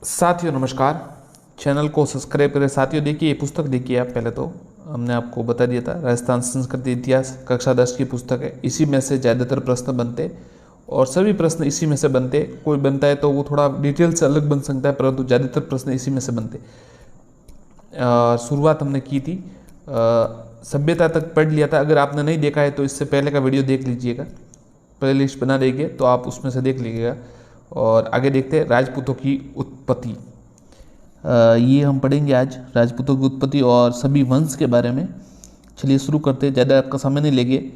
साथियों नमस्कार। चैनल को सब्सक्राइब करें। साथियों देखिए, ये पुस्तक देखिए आप। पहले तो हमने आपको बता दिया था, राजस्थान संस्कृति इतिहास कक्षा 10 की पुस्तक है। इसी में से ज़्यादातर प्रश्न बनते और सभी प्रश्न इसी में से बनते। कोई बनता है तो वो थोड़ा डिटेल से अलग बन सकता है, परंतु ज़्यादातर प्रश्न इसी में से बनते। शुरुआत हमने की थी, सभ्यता तक पढ़ लिया था। अगर आपने नहीं देखा है तो इससे पहले का वीडियो देख लीजिएगा, प्लेलिस्ट बना देंगे तो आप उसमें से देख लीजिएगा। और आगे देखते हैं राजपूतों की उत्पत्ति। ये हम पढ़ेंगे आज, राजपूतों की उत्पत्ति और सभी वंश के बारे में। चलिए शुरू करते हैं, ज़्यादा आपका समय नहीं लेंगे।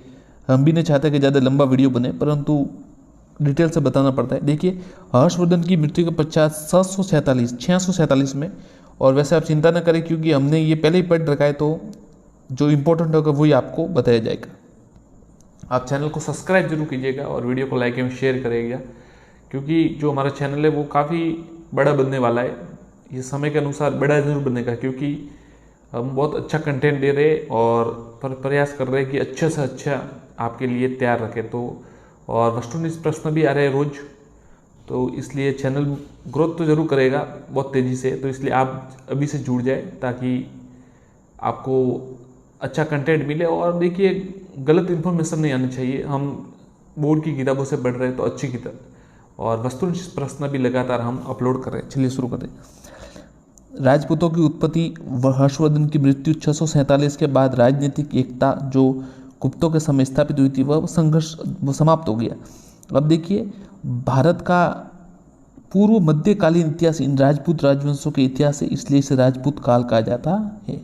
हम भी नहीं चाहते कि ज़्यादा लंबा वीडियो बने, परंतु डिटेल से बताना पड़ता है। देखिए, हर्षवर्धन की मृत्यु के पश्चात 647 में, और वैसे आप चिंता न करें क्योंकि हमने ये पहले ही पढ़ रखा है, तो जो इम्पोर्टेंट होगा वही आपको बताया जाएगा। आप चैनल को सब्सक्राइब जरूर कीजिएगा और वीडियो को लाइक एवं शेयर करिएगा, क्योंकि जो हमारा चैनल है वो काफ़ी बड़ा बनने वाला है। ये समय के अनुसार बड़ा जरूर बनेगा, क्योंकि हम बहुत अच्छा कंटेंट दे रहे हैं और प्रयास कर रहे हैं कि अच्छे से अच्छा आपके लिए तैयार रखें। तो और वस्तुनिष्ठ प्रश्न भी आ रहे हैं रोज़, तो इसलिए चैनल ग्रोथ तो जरूर करेगा बहुत तेज़ी से। तो इसलिए आप अभी से जुड़ जाए ताकि आपको अच्छा कंटेंट मिले। और देखिए, गलत इन्फॉर्मेशन नहीं आनी चाहिए। हम बोर्ड की किताबों से पढ़ रहे हैं तो अच्छी किताब, और वस्तुनिष्ठ प्रश्न भी लगातार हम अपलोड कर रहे हैं। चलिए शुरू करें। राजपूतों की उत्पत्ति व हर्षवर्धन की मृत्यु 647 के बाद राजनीतिक एकता जो गुप्तों के समय स्थापित हुई थी वह संघर्ष समाप्त हो गया। अब देखिए, भारत का पूर्व मध्यकालीन इतिहास इन राजपूत राजवंशों के इतिहास है, इसलिए इसे राजपूत काल कहा जाता है।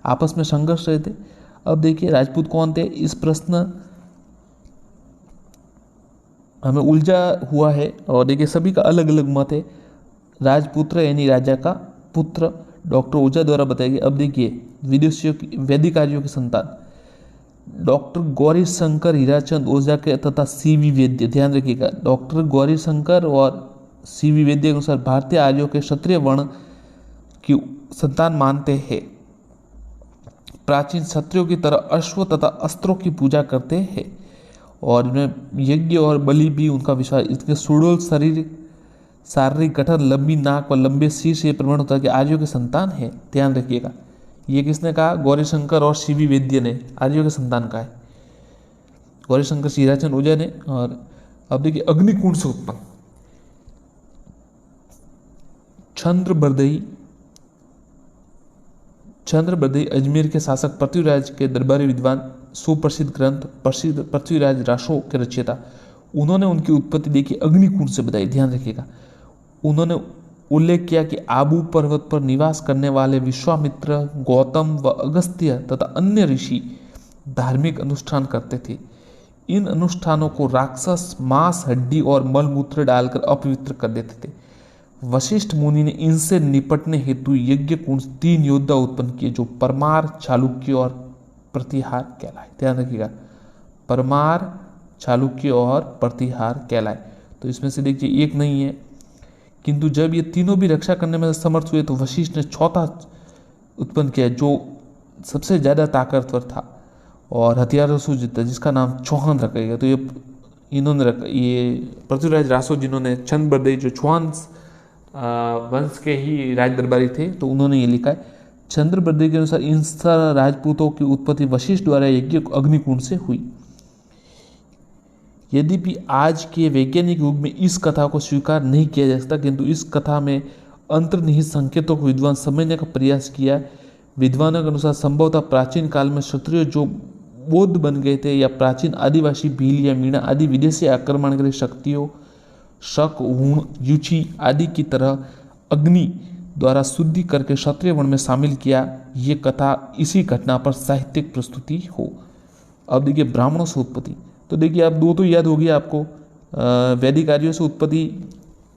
आपस में संघर्ष रहे थे। अब देखिए, राजपूत कौन थे, इस प्रश्न हमें उलझा हुआ है। और देखिए, सभी का अलग अलग मत है। राजपुत्र यानी राजा का पुत्र, डॉक्टर ओझा द्वारा बताया गया। अब देखिए, विदेशियों की वैदिक आर्यों की संतान डॉक्टर गौरी शंकर हीराचंद ओझा के तथा सीवी वैद्य। ध्यान रखिएगा, डॉक्टर गौरी शंकर और सीवी वैद्य के अनुसार भारतीय आर्यों के क्षत्रिय वर्ण की संतान मानते हैं। प्राचीन क्षत्रियों की तरह अश्व तथा अस्त्रों की पूजा करते हैं और इनमें यज्ञ और बलि भी उनका विश्वास। इसके सुडोल शरीर, शारीरिक गठन, लंबी नाक व लंबे सिर से प्रमाण होता है कि आर्यों के संतान है। ध्यान रखिएगा, ये किसने कहा? गौरीशंकर और सीवी वैद्य ने आर्यों के संतान कहा है, गौरीशंकर हीराचंद ओझा ने। और अब देखिए, अग्निकुंड से उत्पन्न चंद्रबरदई अजमेर के शासक पृथ्वीराज के दरबारी विद्वान, सुप्रसिद्ध ग्रंथ प्रसिद्ध पृथ्वीराज रासो के रचयिता। उन्होंने उनकी उत्पत्ति देखी अग्निकुंड से बताई। ध्यान रखिएगा, उन्होंने उल्लेख किया कि आबू पर्वत पर निवास करने वाले विश्वामित्र, गौतम व अगस्त्य तथा अन्य ऋषि धार्मिक अनुष्ठान करते थे। इन अनुष्ठानों को राक्षस मांस, हड्डी और मलमूत्र डालकर अपवित्र कर देते थे। वशिष्ठ मुनि ने इनसे निपटने हेतु यज्ञ कुंड 3 योद्धा उत्पन्न किए, जो परमार, चालुक्य और प्रतिहार कहलाए। ध्यान रखिएगा, परमार, चालुक्य और प्रतिहार कहलाए। तो इसमें से देखिए, एक नहीं है, किंतु जब ये तीनों भी रक्षा करने में समर्थ हुए तो वशिष्ठ ने चौथा उत्पन्न किया, जो सबसे ज़्यादा ताकतवर था और हथियारों से जीता, जिसका नाम चौहान रखा गया। तो ये इन्होंने रखा, ये पृथ्वीराज रासो जिन्होंने चंद्रबरदई जो चौहान वंश के ही राज दरबारी थे, तो उन्होंने ये लिखा है। चंद्रबरदई के अनुसार इन सारे राजपूतों की उत्पत्ति वशिष्ठ द्वारा यज्ञ अग्निकुंड से हुई। यद्यपि आज के वैज्ञानिक युग में इस कथा को स्वीकार नहीं किया जा सकता, किंतु इस कथा में अंतर्निहित संकेतों को विद्वान समझने का प्रयास किया। विद्वानों के अनुसार संभवतः प्राचीन काल में क्षत्रिय जो बौद्ध बन गए थे, या प्राचीन आदिवासी भील या मीणा आदि विदेशी आक्रमणकारी शक्तियों, शक, हुण, युचि आदि की तरह अग्नि द्वारा शुद्धि करके क्षत्रिय वर्ण में शामिल किया। ये कथा इसी घटना पर साहित्यिक प्रस्तुति हो। अब देखिए, ब्राह्मणों से उत्पत्ति। तो देखिए, आप दो तो याद होगी आपको, वैदिक आर्यों से उत्पत्ति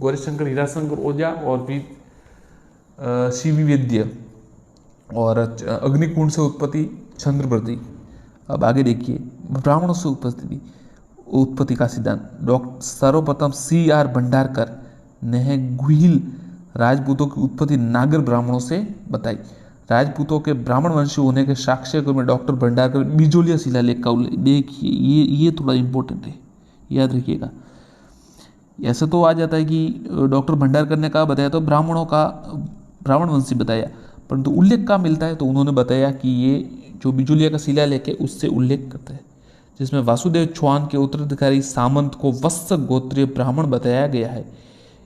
गौरीशंकर हीराशंकर ओझा और फिर सीवी वैद्य, और अग्निकुंड से उत्पत्ति चंद्रबरदई। अब आगे देखिए, ब्राह्मणों से उत्पत्ति का सिद्धांत। डॉक्टर सर्वप्रथम CR भंडारकर ने गुहिल राजपूतों की उत्पत्ति नागर ब्राह्मणों से बताई। राजपूतों के ब्राह्मण वंशी होने के साक्ष्य में डॉक्टर भंडारकर बिजोलिया शिलालेख का उल्लेख। देखिए, ये थोड़ा इंपॉर्टेंट है, याद रखिएगा। ऐसे तो आ जाता है कि डॉक्टर भंडारकर ने कहा बताया तो ब्राह्मणों का ब्राह्मण वंशी बताया, परंतु उल्लेख कहाँ मिलता है तो उन्होंने बताया कि ये जो बिजुलिया का शिलालेख है उससे उल्लेख करता है, जिसमें वासुदेव चौहान के उत्तराधिकारी सामंत को वत्स गोत्रीय ब्राह्मण बताया गया है।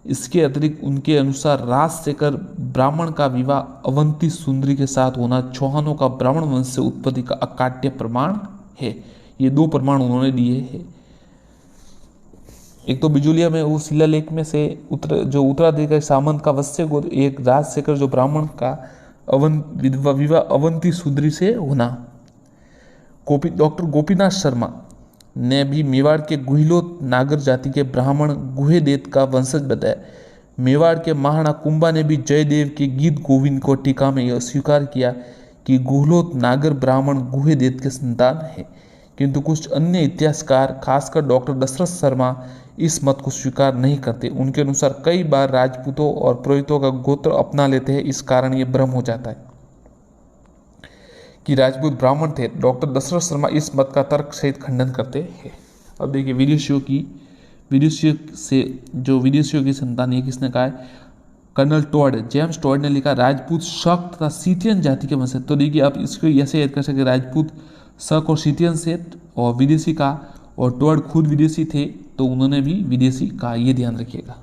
इसके अतिरिक्त उनके अनुसार राजशेखर ब्राह्मण का विवाह अवंती सुंदरी के साथ होना चौहानों का ब्राह्मण वंश से उत्पत्ति का अकाट्य प्रमाण है। ये 2 प्रमाण उन्होंने दिए हैं। एक तो बिजुलिया में वो शिलालेख में से उत्तराधिकारी सामंत का वत्स्य गोत्र, एक राजशेखर जो ब्राह्मण का विवाह अवंती सुंदरी से होना। डॉक्टर गोपीनाथ शर्मा ने भी मेवाड़ के गुहिलोत नागर जाति के ब्राह्मण गुहेदेत का वंशज बताया। मेवाड़ के महाराणा कुंभा ने भी जयदेव के गीत गोविंद को टीका में यह स्वीकार किया कि गुहलोत नागर ब्राह्मण गुहेदेत के संतान है, किंतु कुछ अन्य इतिहासकार खासकर डॉक्टर दशरथ शर्मा इस मत को स्वीकार नहीं करते। उनके अनुसार कई बार राजपूतों और पुरोहितों का गोत्र अपना लेते हैं, इस कारण ये भ्रम हो जाता है कि राजपूत ब्राह्मण थे। डॉक्टर दशरथ शर्मा इस मत का तर्क सहित खंडन करते हैं। अब देखिए विदेशियों की संतान ये किसने कहा है? कर्नल टॉड, जेम्स टॉड ने लिखा राजपूत शक तथा सीथियन जाति के वंशज। तो देखिए आप इसको ऐसे याद कर सकते राजपूत शक और सीथियन से और विदेशी का, और टॉड खुद विदेशी थे तो उन्होंने भी विदेशी कहा, ये ध्यान रखिएगा।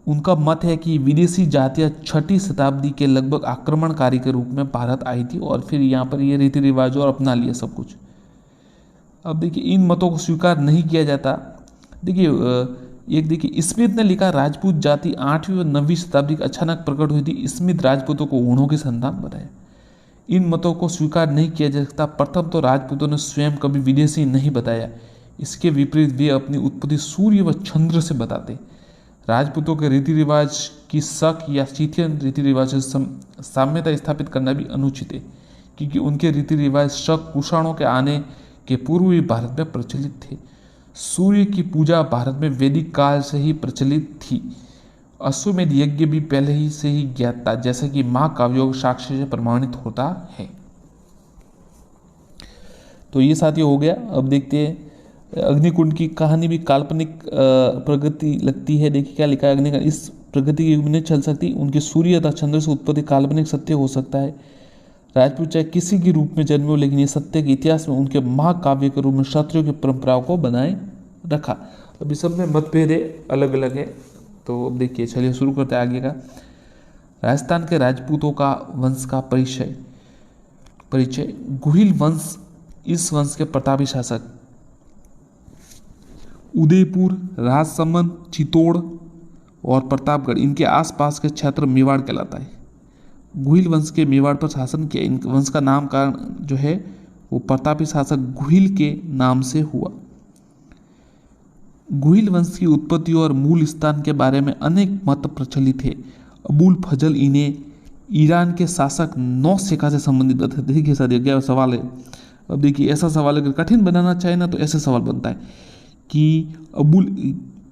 उनका मत है कि विदेशी जातियां 6ठी शताब्दी के लगभग आक्रमणकारी के रूप में भारत आई थी और फिर यहाँ पर ये रीति रिवाज और अपना लिया सब कुछ। अब देखिए इन मतों को स्वीकार नहीं किया जाता। देखिए स्मिथ ने लिखा राजपूत जाति 8वीं व 9वीं शताब्दी की अचानक प्रकट हुई थी। स्मिथ राजपूतों को ऊँटों की संतान बताया। इन मतों को स्वीकार नहीं किया जा सकता। प्रथम तो राजपूतों ने स्वयं कभी विदेशी नहीं बताया। इसके विपरीत वे अपनी उत्पत्ति सूर्य व चंद्र से बताते। राजपूतों के रीति रिवाज की शक या सीथियन रीति रिवाज से साम्यता स्थापित करना भी अनुचित है, क्योंकि उनके रीति रिवाज शक कुषाणों के आने के पूर्व भी भारत में प्रचलित थे। सूर्य की पूजा भारत में वैदिक काल से ही प्रचलित थी। अश्वमेध यज्ञ भी पहले ही से ही ज्ञात था, जैसे कि महाकाव्यों साक्ष्य से प्रमाणित होता है। तो ये साथियों हो गया। अब देखते हैं अग्निकुंड की कहानी भी काल्पनिक प्रगति लगती है। देखिए क्या लिखा है अग्निकुंड, इस प्रगति की युग में नहीं चल सकती। उनके सूर्य तथा चंद्र से उत्पत्ति काल्पनिक सत्य हो सकता है। राजपूत चाहे किसी के रूप में जन्मे हो, लेकिन ये सत्य के इतिहास में उनके महाकाव्य के रूप में क्षत्रियों की परंपराओं को बनाए रखा। अभी सब में मतभेद है, अलग अलग है। तो अब देखिए चलिए शुरू करते हैं आगे का। राजस्थान के राजपूतों का वंश का परिचय। गुहिल वंश, इस वंश के प्रतापी शासक उदयपुर, राजसमंद, चित्तौड़ और प्रतापगढ़, इनके आसपास के क्षेत्र मेवाड़ कहलाता है। गुहिल वंश के मेवाड़ पर शासन किया। इन वंश का नामकरण जो है वो प्रतापी शासक गुहिल के नाम से हुआ। गुहिल वंश की उत्पत्ति और मूल स्थान के बारे में अनेक मत प्रचलित है। अबुल फजल इन्हें ईरान के शासक नौशेखा से संबंधित बताते। देखिए साथियों क्या सवाल है। अब देखिए ऐसा सवाल अगर कठिन बनाना चाहे ना तो ऐसे सवाल बनता है कि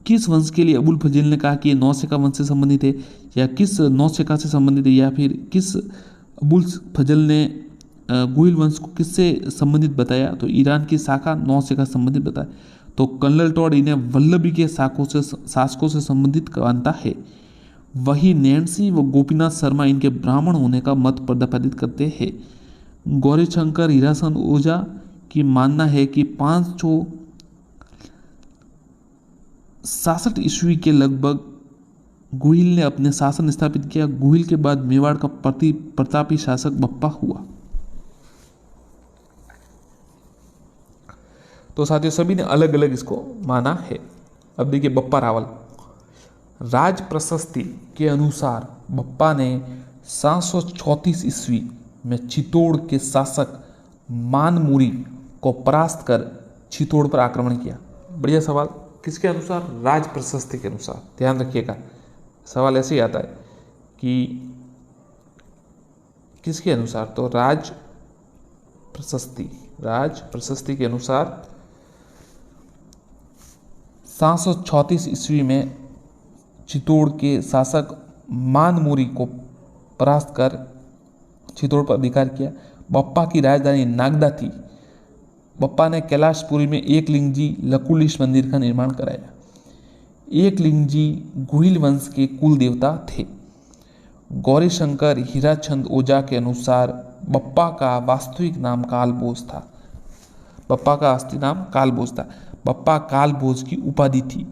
किस वंश के लिए अबुल फजल ने कहा कि ये नौशेखा वंश से संबंधित है, या किस नौशेखा से संबंधित है, या फिर किस अबुल फजल ने गुहिल वंश को किससे संबंधित बताया, तो ईरान की शाखा नौशेखा से संबंधित बताया। तो कर्नल टॉड इन्हें वल्लभी के शासकों से संबंधित मानता है। वही नैन्सी व गोपीनाथ शर्मा इनके ब्राह्मण होने का मत प्रतिपादित करते हैं। गौरीशंकर हीराचंद ओझा की मानना है कि 566 ईस्वी के लगभग गुहिल ने अपने शासन स्थापित किया। गुहिल के बाद मेवाड़ का प्रतापी शासक बप्पा हुआ। तो साथियों सभी ने अलग अलग इसको माना है। अब देखिए बप्पा रावल, राज प्रशस्ति के अनुसार बप्पा ने 734 ईस्वी में चित्तौड़ के शासक मानमुरी को परास्त कर चित्तौड़ पर आक्रमण किया। बढ़िया सवाल। किसके अनुसार? राज प्रशस्ति के अनुसार। ध्यान रखिएगा सवाल ऐसे ही आता है कि किसके अनुसार, तो राज प्रशस्ति के अनुसार 734 ईस्वी में चित्तौड़ के शासक मानमुरी को परास्त कर चित्तौड़ पर अधिकार किया। बप्पा की राजधानी नागदा थी। बप्पा ने कैलाशपुरी में एकलिंगजी लकुलिश मंदिर का निर्माण कराया। एकलिंगजी गुहिल वंश के कुल देवता थे। गौरीशंकर हीराचंद ओझा के अनुसार बप्पा का वास्तविक नाम कालभोज था। बप्पा का असली नाम कालभोज था। बप्पा कालभोज की उपाधि थी।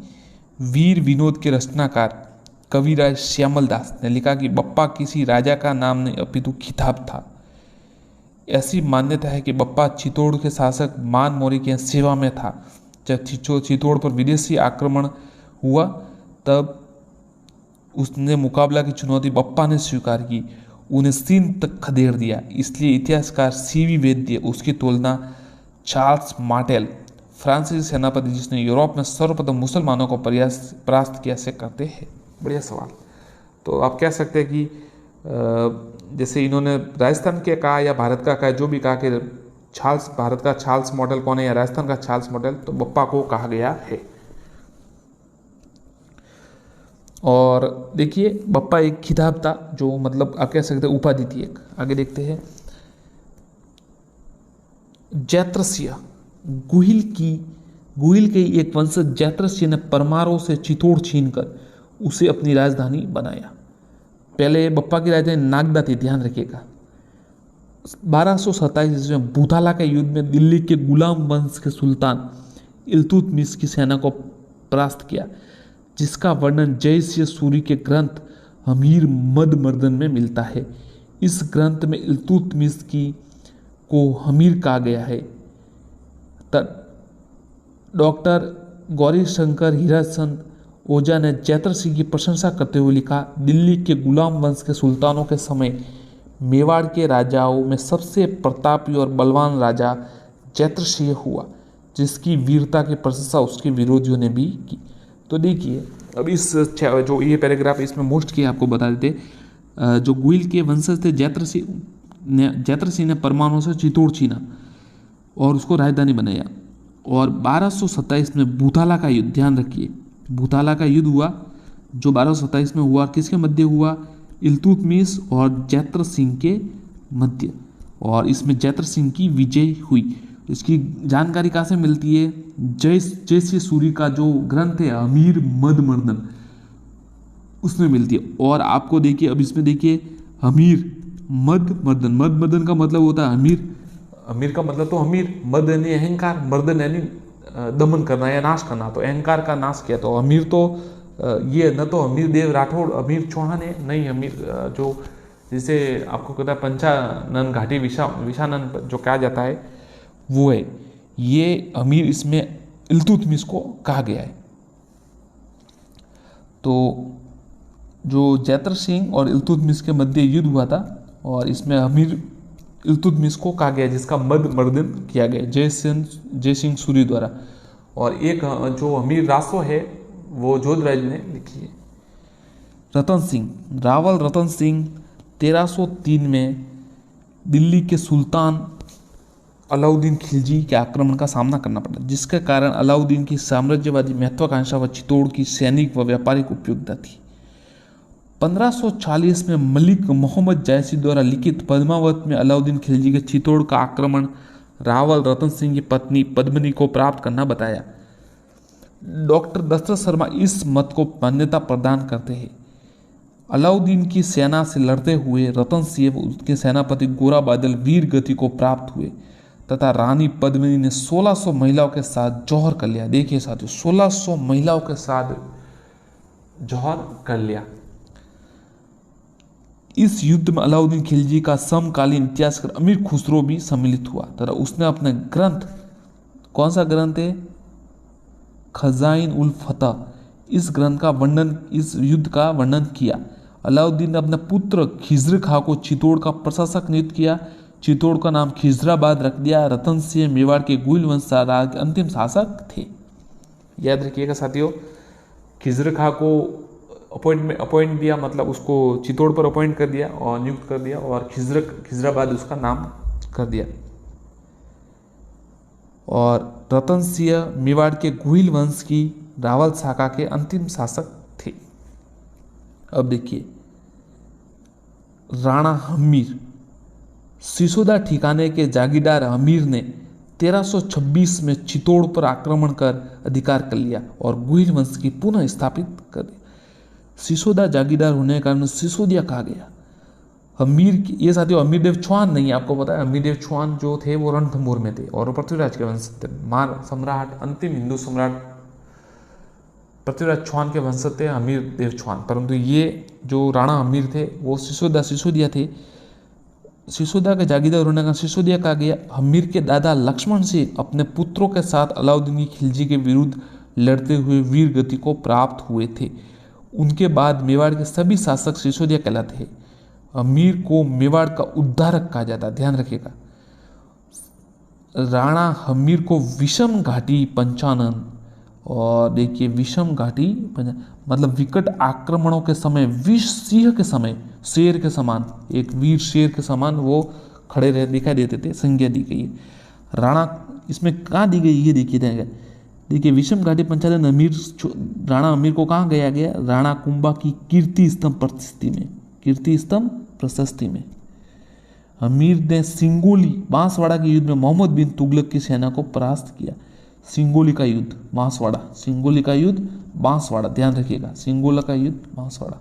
वीर विनोद के रचनाकार कविराज श्यामल दास ने लिखा कि बप्पा किसी राजा का नाम नहीं अपितु खिताब था। ऐसी मान्यता है कि बप्पा चित्तौड़ के शासक मान मौर्य की सेवा में था। जब चित्तौड़ पर विदेशी आक्रमण हुआ तब उसने मुकाबला की चुनौती बप्पा ने स्वीकार की, उन्हें सिंध तक खदेड़ दिया। इसलिए इतिहासकार सीवी वैद्य उसकी तुलना चार्ल्स मार्टेल, फ्रांसीसी सेनापति जिसने यूरोप में सर्वप्रथम मुसलमानों को परास्त किया से करते हैं। बढ़िया सवाल। तो आप कह सकते हैं कि जैसे इन्होंने राजस्थान के कहा या भारत का कहा, जो भी कहा कि भारत का चार्ल्स मॉडल कौन है या राजस्थान का चार्ल्स मॉडल, तो बप्पा को कहा गया है। और देखिए बप्पा एक खिताब था, जो मतलब आप कह सकते हैं उपाधि थी एक। आगे देखते हैं। जैत्रसिंह गुहिल के एक वंशज जैत्रसिंह ने परमारों से चित्तौड़ छीनकर उसे अपनी राजधानी बनाया। पहले बप्पा की राजधानी नागदा थी, ध्यान रखिएगा। 1227 ईस्वी में बूथाला के युद्ध में दिल्ली के गुलाम वंश के सुल्तान इल्तुतमिश की सेना को परास्त किया, जिसका वर्णन जयसिंह सूरी के ग्रंथ हमीर मद मर्दन में मिलता है। इस ग्रंथ में इल्तुतमिश को हमीर कहा गया है। डॉक्टर गौरीशंकर हीराचंद ओझा ने जैत्रसिंह की प्रशंसा करते हुए लिखा, दिल्ली के गुलाम वंश के सुल्तानों के समय मेवाड़ के राजाओं में सबसे प्रतापी और बलवान राजा जैत्रसिंह हुआ, जिसकी वीरता की प्रशंसा उसके विरोधियों ने भी की। तो देखिए अब इस जो ये पैराग्राफ इसमें मोस्ट की आपको बता देते, जो गुहिल के वंशज थे जैत्रसिंह ने परमाणु से चित्तौड़ छीना और उसको राजधानी बनाया। और 1227 में बूथाला का युद्ध, ध्यान रखिए, बूथाला का युद्ध हुआ जो 1227 में हुआ, किसके मध्य हुआ? इल्तुतमिश और जैत्रसिंह के मध्य। और इसमें जैत्रसिंह की विजय हुई। इसकी जानकारी कहाँ से मिलती है? जयसिंह सूरी का जो ग्रंथ है अमीर मद मर्दन, उसमें मिलती है। और आपको देखिए अब इसमें देखिए अमीर मद मर्दन का मतलब होता है अमीर। अमीर का मतलब तो अमीर, मद यानी अहंकार, मर्दन यानी दमन करना या नाश करना। तो अहंकार का नाश किया। तो अमीर तो ये न तो अमीर देव राठौड़ अमीर चौहान है, नहीं अमीर जो जिसे आपको कहता है पंचानन घाटी विशानन जो कहा जाता है वो है। ये अमीर इसमें इल्तुतमिश को कहा गया है। तो जो जैत्रसिंह और इल्तुतमिश के मध्य युद्ध हुआ था और इसमें अमीर इल्तुतमिश को कहा गया, जिसका मद मर्दन किया गया जयसिंह सूरी द्वारा। और एक जो अमीर रासो है वो जोधराज ने लिखी है। रतन सिंह, रावल रतन सिंह 1303 में दिल्ली के सुल्तान अलाउद्दीन खिलजी के आक्रमण का सामना करना पड़ा, जिसके कारण अलाउद्दीन की साम्राज्यवादी महत्वाकांक्षा व चित्तौड़ की सैनिक व व्यापारिक उपयोगिता थी। 1540 में मलिक मोहम्मद जायसी द्वारा लिखित पद्मावत में अलाउद्दीन खिलजी के चित्तौड़ का आक्रमण रावल रतन सिंह की पत्नी पद्मिनी को प्राप्त करना बताया। डॉक्टर दशरथ शर्मा इस मत को मान्यता प्रदान करते हैं। अलाउद्दीन की सेना से लड़ते हुए रतन सिंह व उसके सेनापति गोरा बादल वीर गति को प्राप्त हुए तथा रानी पद्मिनी ने 1600 महिलाओं के साथ जौहर कर लिया। देखिए साथियों, 1600 महिलाओं के साथ जौहर कर लिया। इस युद्ध में अलाउद्दीन खिलजी का समकालीन इतिहासकार अमीर खुसरो भी सम्मिलित हुआ तथा उसने अपने ग्रंथ, कौन सा ग्रंथ है? खजाइन उल फतह, इस ग्रंथ का वर्णन, इस युद्ध का वर्णन किया। अलाउद्दीन ने अपने पुत्र खिज्र खां को चित्तौड़ का प्रशासक नियुक्त किया। चित्तौड़ का नाम खिजराबाद रख दिया। रतन सिंह मेवाड़ के गुहिल वंश राज के अंतिम शासक थे। याद रखिएगा साथियों, खिज्र खां को अपॉइंट दिया, मतलब उसको चित्तौड़ पर अपॉइंट कर दिया और नियुक्त कर दिया, और खिजराबाद उसका नाम कर दिया। और रतन सिंह मेवाड़ के गुहिल वंश की रावल शाखा के अंतिम शासक थे। अब देखिए राणा हमीर, सिसोदा ठिकाने के जागीरदार हमीर ने 1326 में चित्तौड़ पर आक्रमण कर अधिकार कर लिया और गुहिल वंश की पुनः स्थापित कर दिया। सिसोदा जागीरदार होने के कारण सिसोदिया कहा गया। ये साथियों अमीरदेव चौहान नहीं, आपको पता है अमीरदेव चौहान जो थे वो रणथंभौर में थे और पृथ्वीराज के वंश थे। सम्राट, अंतिम हिंदू सम्राट पृथ्वीराज चौहान के वंशज थे अमीरदेव चौहान, परंतु ये जो राणा अमीर थे वो सिसोदिया थे। सिसोदिया के जागीरदार होने का सिसोदिया कहा गया। हमीर के दादा लक्ष्मण सिंह अपने पुत्रों के साथ अलाउद्दीन खिलजी के विरुद्ध लड़ते हुए वीर गति को प्राप्त हुए थे। उनके बाद मेवाड़ के सभी शासक सिसोदिया कहलाते हैं। अमीर को मेवाड़ का उद्धारक कहा जाता है, ध्यान रखिएगा। राणा हमीर को विषम घाटी पंचानन, और देखिए विषम घाटी मतलब विकट आक्रमणों के समय विष सिंह के समय शेर के समान, एक वीर शेर के समान वो खड़े रहे दिखाई देते थे, संज्ञा दी गई है। राणा इसमें कहाँ दी गई ये देखिए विषम घाटी पंचानन राणा अमीर को कहाँ गया गया? राणा कुंभा की कीर्ति स्तंभ प्रशस्ति में। अमीर ने सिंगोली बांसवाड़ा के युद्ध में मोहम्मद बिन तुगलक की सेना को परास्त किया। सिंगोली का युद्ध बांसवाड़ा, ध्यान रखिएगा, सिंगोला का युद्ध बांसवाड़ा।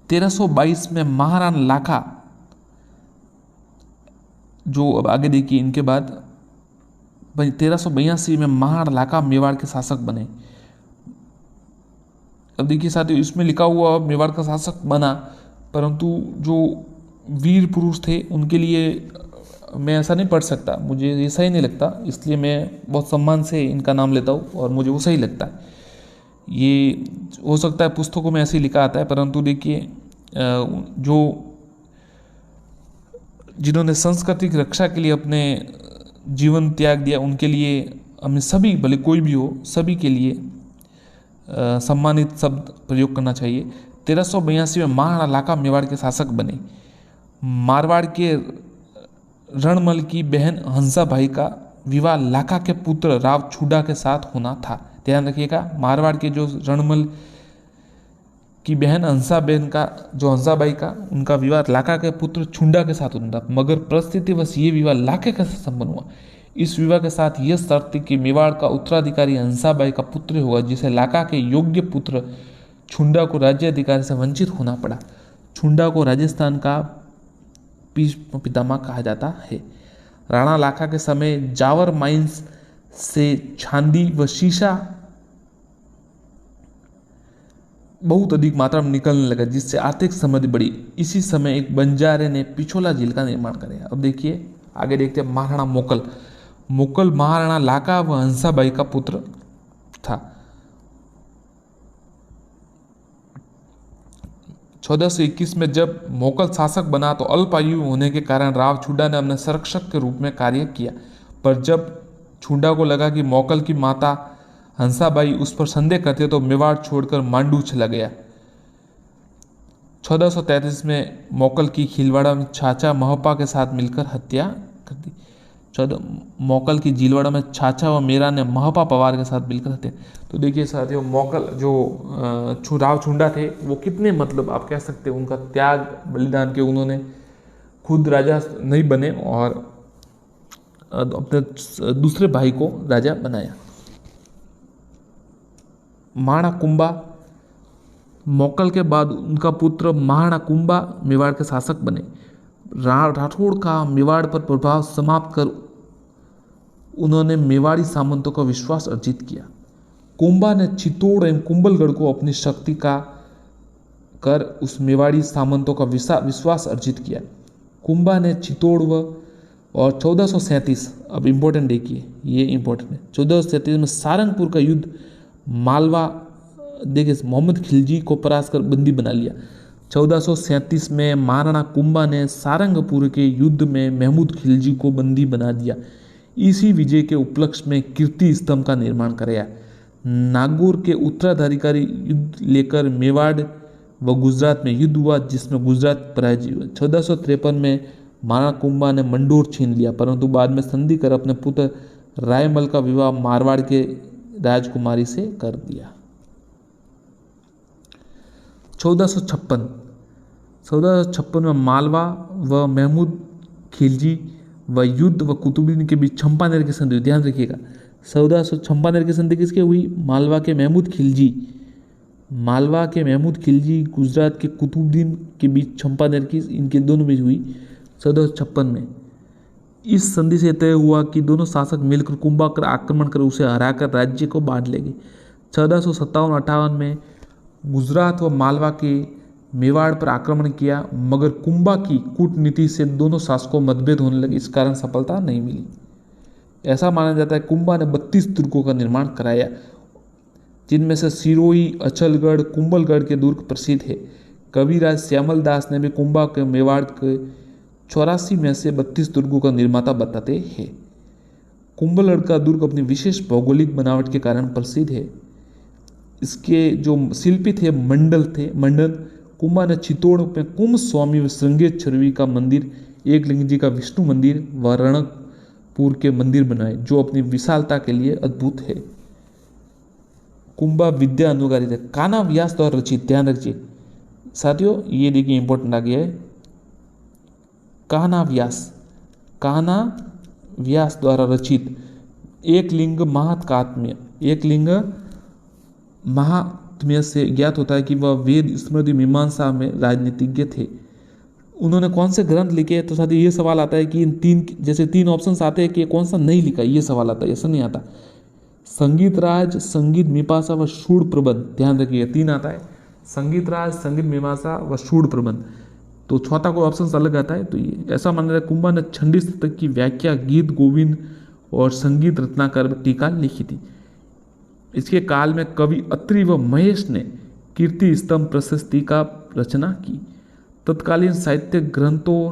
1322 में महाराणा लाखा, जो अब आगे देखिए इनके बाद 1382 में महाराणा लाखा मेवाड़ के शासक बने। अब देखिए साथियों इसमें लिखा हुआ मेवाड़ का शासक बना, परंतु जो वीर पुरुष थे उनके लिए मैं ऐसा नहीं पढ़ सकता, मुझे ये सही नहीं लगता, इसलिए मैं बहुत सम्मान से इनका नाम लेता हूँ और मुझे वो सही लगता है। ये हो सकता है पुस्तकों में ऐसे ही लिखा आता है, परंतु देखिए जो जिन्होंने संस्कृति की रक्षा के लिए अपने जीवन त्याग दिया उनके लिए हमें सभी, भले कोई भी हो, सभी के लिए सम्मानित शब्द प्रयोग करना चाहिए। 1382 में महाराणा लाखा मेवाड़ के शासक बने। मारवाड़ के रणमल की बहन हंसाबाई का विवाह लाखा के पुत्र राव छुडा के साथ होना था। ध्यान रखिएगा, मारवाड़ के जो रणमल की बहन हंसाबाई का उनका विवाह लाखा के पुत्र छुंडा के साथ होना था, मगर परिस्थितिवश ये विवाह लाखे के साथ संपन्न हुआ। इस विवाह के साथ यह शर्त थी कि मेवाड़ का उत्तराधिकारी हंसाबाई का पुत्र होगा, जिसे लाखा के योग्य पुत्र छुंडा को राज्याधिकार से वंचित होना पड़ा। छुंडा को राजस्थान का पितामह कहा जाता है। राणा लाखा के समय जावर माइंस से चांदी व शीशा बहुत अधिक मात्रा में निकलने लगा, जिससे आर्थिक समृद्धि बढ़ी। इसी समय एक बंजारे ने पिछोला झील का निर्माण कराया। अब देखिए आगे देखते हैं महाराणा मोकल महाराणा लाखा व हंसाबाई का पुत्र था। 1421 में जब मोकल शासक बना तो अल्पायु होने के कारण राव छुंडा ने अपने संरक्षक के रूप में कार्य किया, पर जब छुंडा को लगा कि मोकल की माता हंसाबाई उस पर संदेह करते तो मेवाड़ छोड़कर मांडू चला गया। 1433 में मोकल की खिलवाड़ा में छाछा महपा के साथ मिलकर हत्या कर दी। मोकल की झीलवाड़ा में छाछा व मेरा ने महपा पवार के साथ मिलकर हत्या। तो देखिए साथियों, मोकल जो राव छुंडा थे वो कितने, मतलब आप कह सकते हैं उनका त्याग बलिदान के, उन्होंने खुद राजा नहीं बने और अपने दूसरे भाई को राजा बनाया। महाराणा कुंभा, मोकल के बाद उनका पुत्र महाराणा कुंभा मेवाड़ के शासक बने। राठौड़ का मेवाड़ पर प्रभाव समाप्त कर उन्होंने मेवाड़ी सामंतों का विश्वास अर्जित किया। कुंभा ने चित्तौड़ एवं कुंभलगढ़ को अपनी शक्ति का कर उस मेवाड़ी सामंतों का विश्वास अर्जित किया। कुंभा ने चित्तौड़ और 1437, अब इम्पोर्टेंट देखिए, ये इम्पोर्टेंट है, 1437 में सारंगपुर का युद्ध मालवा देखिए मोहम्मद खिलजी को परास्त कर बंदी बना लिया। 1437 में महाराणा कुंभा ने सारंगपुर के युद्ध में महमूद खिलजी को बंदी बना दिया। इसी विजय के उपलक्ष्य में कीर्ति स्तंभ का निर्माण कराया। नागौर के उत्तराधिकारी युद्ध लेकर मेवाड़ व गुजरात में युद्ध हुआ, जिसमें गुजरात पराजित हुआ। 1453 में महाराणा कुंभा ने मंडोर छीन लिया, परंतु बाद में संधि कर अपने पुत्र रायमल का विवाह मारवाड़ के राजकुमारी से कर दिया। 1456 में मालवा व महमूद खिलजी व युद्ध व कुतुबुद्दीन के बीच चंपानेर की संधि, ध्यान रखिएगा 1400 चंपानेर की संधि किसके हुई? मालवा के महमूद खिलजी, मालवा के महमूद खिलजी गुजरात के कुतुबुद्दीन के बीच चंपानेर की, इनके दोनों बीच हुई 1456 में। इस संधि से तय हुआ कि दोनों शासक मिलकर कुंभा कर आक्रमण कर उसे हराकर राज्य को बांट लेंगे। 1457-58 में गुजरात व मालवा के मेवाड़ पर आक्रमण किया, मगर कुंभा की कूटनीति से दोनों शासकों मतभेद होने लगे, इस कारण सफलता नहीं मिली। ऐसा माना जाता है कुंभा ने 32 दुर्गों का निर्माण कराया, जिनमें से सिरोही, अचलगढ़, कुंभलगढ़ के दुर्ग प्रसिद्ध है। कविराज श्यामल दास ने भी कुंभा के मेवाड़ के 84 में से 32 दुर्गों का निर्माता बताते हैं। कुंभलगढ़ का दुर्ग अपनी विशेष भौगोलिक बनावट के कारण प्रसिद्ध है। इसके जो शिल्पी थे मंडन। कुंभा ने चित्तौड़ में कुंभ स्वामी व श्रृंगेर छरवी का मंदिर, एकलिंग जी का विष्णु मंदिर व रणकपुर के मंदिर बनाए, जो अपनी विशालता के लिए अद्भुत है। कुंभा विद्या अनुगारी थे। कान्हा व्यास द्वारा रचित, ध्यान रखिए साथियों, ये देखिए इंपॉर्टेंट आ गया है। कान्हा व्यास द्वारा रचित एकलिंग महात्म्य से ज्ञात होता है कि वह वेद, स्मृति, मीमांसा में राजनीतिज्ञ थे। उन्होंने कौन से ग्रंथ लिखे? तो साथियों ये सवाल आता है कि इन तीन ऑप्शंस आते हैं कि कौन सा नहीं लिखा, ये सवाल आता है, ऐसा नहीं आता। संगीत राज, संगीत मीमांसा व शूड़ प्रबंध, ध्यान रखिए 3 आता है, संगीत राज, संगीत मीमांसा व शूड़ प्रबंध। तो चौथा कोई ऑप्शन अलग आता है। तो ये ऐसा माना जाता है कुंभा ने छंडी शतक की व्याख्या, गीत गोविंद और संगीत रत्नाकर टीका लिखी थी। इसके काल में कवि अत्रि व महेश ने कीर्ति स्तंभ प्रशस्ति का रचना की। तत्कालीन साहित्य ग्रंथों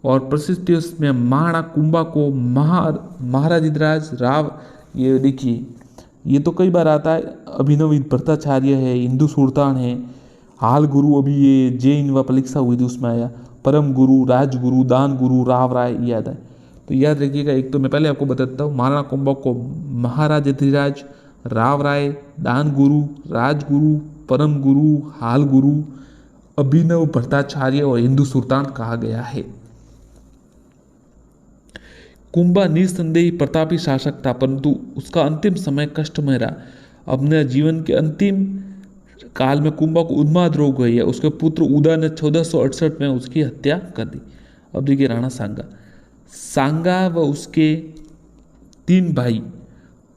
और प्रशस्तियों में महाराणा कुंभा को महाराजिद्राज राव, ये देखिए ये तो कई बार आता है, अभिनव भट्टाचार्य है, हिंदू सुल्तान है, हाल गुरु, अभी ये जैन व परीक्षा हुई थी उसमें आया, परम गुरु, राजगुरु, दान गुरु, राव राय, याद है। तो याद रखिएगा, एक तो मैं पहले आपको बता देता हूँ, महाराणा कुंभा को महाराजाधिराज, राव राय, दान गुरु, राजगुरु, परम गुरु, हाल गुरु, अभिनव भट्टाचार्य और हिंदू सुल्तान कहा गया है। कुंभा निस्संदेह प्रतापी शासक था, परंतु उसका अंतिम समय कष्टमय रहा। अपने जीवन के अंतिम काल में कुंभा को उन्माद रोग हुई है। उसके पुत्र उदा ने 1468 में उसकी हत्या कर दी। अब देखिए राणा सांगा व उसके 3 भाई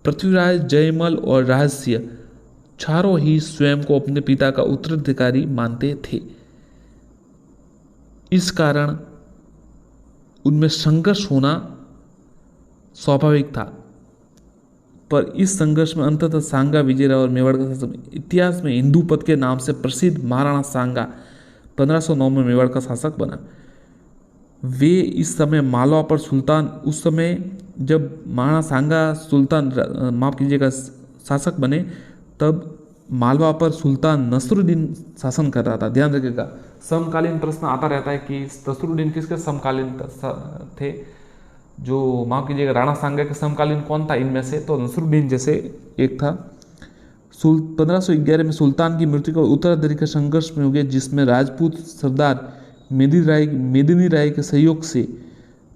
पृथ्वीराज, जयमल और रहस्य, चारों ही स्वयं को अपने पिता का उत्तराधिकारी मानते थे। इस कारण उनमें संघर्ष होना स्वाभाविक था, पर इस संघर्ष में अंततः सांगा विजय रहा और मेवाड़ का शासक। इतिहास में हिंदू पद के नाम से प्रसिद्ध महाराणा सांगा 1509 में मेवाड़ का शासक बना। वे इस समय मालवा पर सुल्तान, उस समय जब महाराणा सांगा सुल्तान, माफ कीजिएगा, शासक बने, तब मालवा पर सुल्तान नसरुद्दीन शासन कर रहा था। ध्यान रखिएगा, समकालीन प्रश्न आता रहता है कि नसरुद्दीन किसके समकालीन थे। जो माफ कीजिएगा राणा सांगा के समकालीन कौन था इनमें से? तो नसरुद्दीन जैसे एक था। 1511 में सुल्तान की मृत्यु का उत्तराधिकारी का संघर्ष में हो गया, जिसमें राजपूत सरदार मेदिनी राय के सहयोग से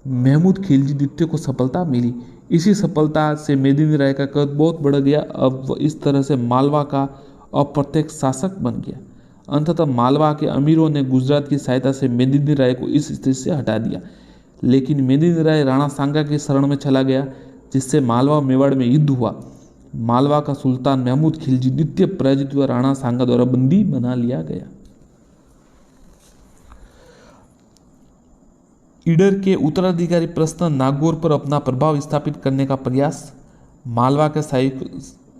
महमूद खिलजी द्वितीय को सफलता मिली। इसी सफलता से मेदिनी राय का कद बहुत बढ़ गया। अब वह इस तरह से मालवा का अप्रत्यक्ष शासक बन गया। अंततः मालवा के अमीरों ने गुजरात की सहायता से मेदिनी राय को इस स्थिति से हटा दिया, लेकिन मेदिनी राय राणा सांगा के शरण में चला गया, जिससे मालवा मेवाड़ में युद्ध हुआ। मालवा का सुल्तान महमूद खिलजी द्वितीय पराजित हुआ, राणा सांगा द्वारा बंदी बना लिया गया। ईडर के उत्तराधिकारी प्रश्न नागौर पर अपना प्रभाव स्थापित करने का प्रयास, मालवा के सहायक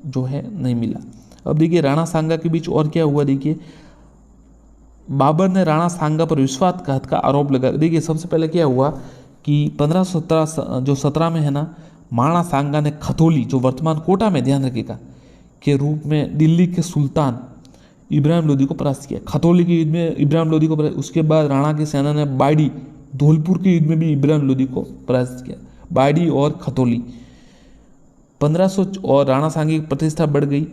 जो है नहीं मिला। अब देखिए राणा सांगा के बीच और क्या हुआ। देखिए बाबर ने राणा सांगा पर विश्वासघात का आरोप लगा। देखिए सबसे पहले क्या हुआ कि 1517 में है ना, महाराणा सांगा ने खतौली, जो वर्तमान कोटा में, ध्यान रखिएगा, के रूप में दिल्ली के सुल्तान इब्राहिम लोदी को परास्त किया। खतौली के युद्ध में इब्राहिम लोदी को, उसके बाद राणा की सेना ने बाड़ी, धौलपुर के युद्ध में भी इब्राहिम लोदी को परास्त किया। बाड़ी और खतौली 1500 और राणा सांगा की प्रतिष्ठा बढ़ गई।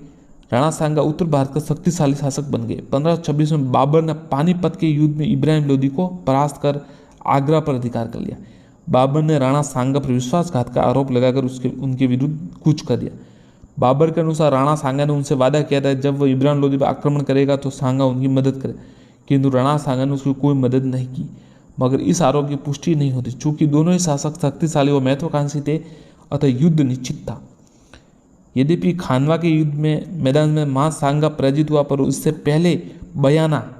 राणा सांगा उत्तर भारत का शक्तिशाली शासक बन गए। 1526 में बाबर ने पानीपत के युद्ध में इब्राहिम लोदी को परास्त कर आगरा पर अधिकार कर लिया। बाबर ने राणा सांगा पर विश्वासघात का आरोप लगाकर उनके विरुद्ध कूच कर दिया। बाबर के अनुसार राणा सांगा ने उनसे वादा किया था जब वह इब्रान लोदी पर आक्रमण करेगा तो सांगा उनकी मदद करे, किंतु राणा सांगा ने उसकी कोई मदद नहीं की। मगर इस आरोप की पुष्टि नहीं होती, चूंकि दोनों ही शासक शक्तिशाली व महत्वाकांक्षी थे, अतः युद्ध निश्चित था। यद्यपि खानवा के युद्ध में मैदान में मां सांगा पराजित हुआ, पर इससे पहले बयाना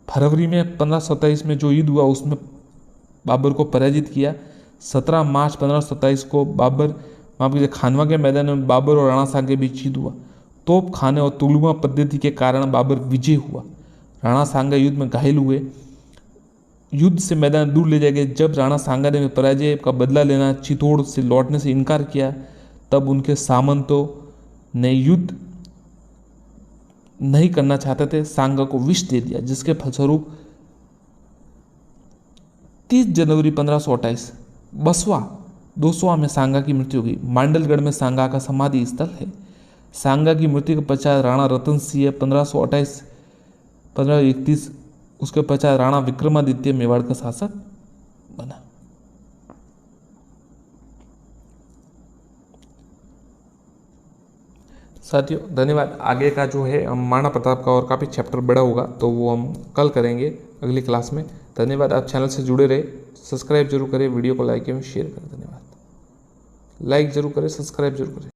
फरवरी में 1527 में जो युद्ध हुआ उसमें बाबर को पराजित किया। 17 मार्च 1527 को खानवा के मैदान में बाबर और राणा सांगा के बीच युद्ध हुआ। तोप खाने और तुलुमा पद्धति के कारण बाबर विजय हुआ। राणा सांगा युद्ध में घायल हुए, युद्ध से मैदान दूर ले जाए गए। जब राणा सांगा ने पराजय का बदला लेना, चित्तौड़ से लौटने से इनकार किया, तब उनके सामंतों ने युद्ध नहीं करना चाहते थे, सांगा को विष दे दिया, जिसके फलस्वरूप 30 जनवरी 1528 बसवा दोसवा में सांगा की मृत्यु हुई। मांडलगढ़ में सांगा का समाधि स्थल है। सांगा की मृत्यु के पश्चात राणा रतन सिंह 1531 उसके पश्चात राणा विक्रमादित्य मेवाड़ का शासक बना। साथियों धन्यवाद। आगे का जो है हम महाराणा प्रताप का और काफ़ी चैप्टर बड़ा होगा, तो वो हम कल करेंगे अगली क्लास में। धन्यवाद। आप चैनल से जुड़े रहे, सब्सक्राइब जरूर करें, वीडियो को लाइक एवं शेयर करें। धन्यवाद। लाइक जरूर करें, सब्सक्राइब जरूर करें।